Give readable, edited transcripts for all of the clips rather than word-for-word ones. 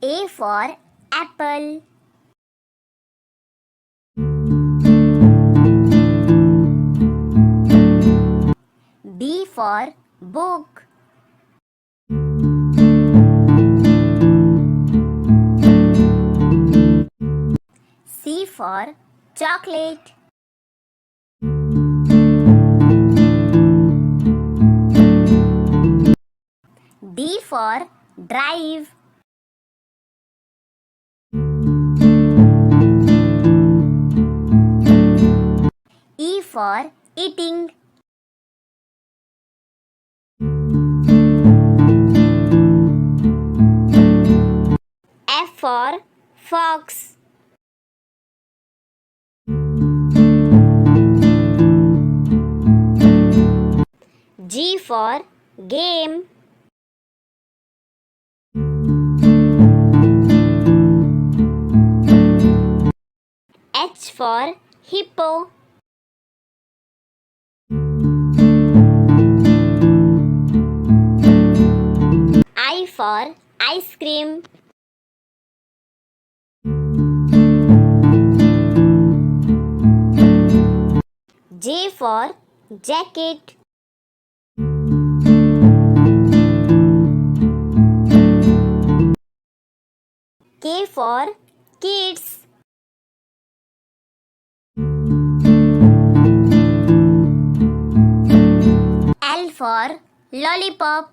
A for apple. B for book. C for chocolate. D for drive. E for eating. F for fox. G for game. H for hippo. I for ice cream. J for jacket. K for kids. L for lollipop.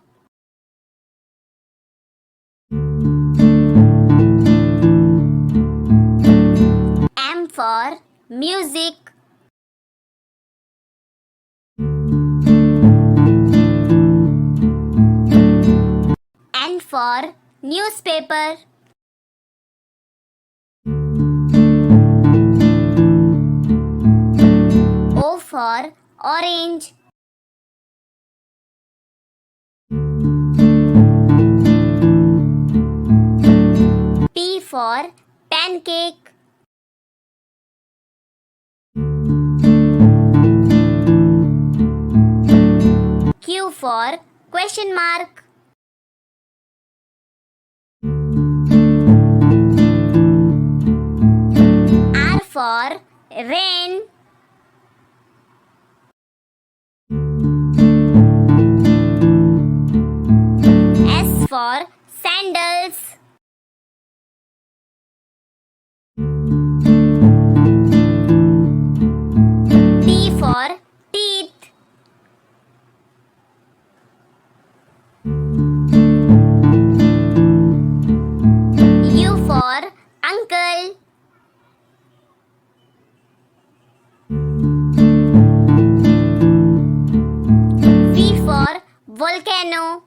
M for music. N for newspaper. O for orange. P for pancake. Q for question mark. R for rain. S for sandals. T for teeth. U for uncle. V for volcano.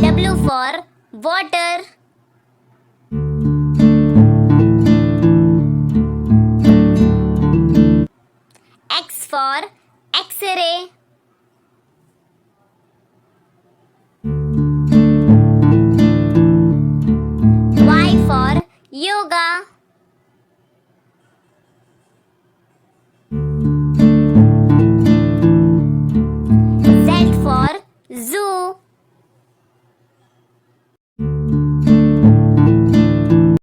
W for water.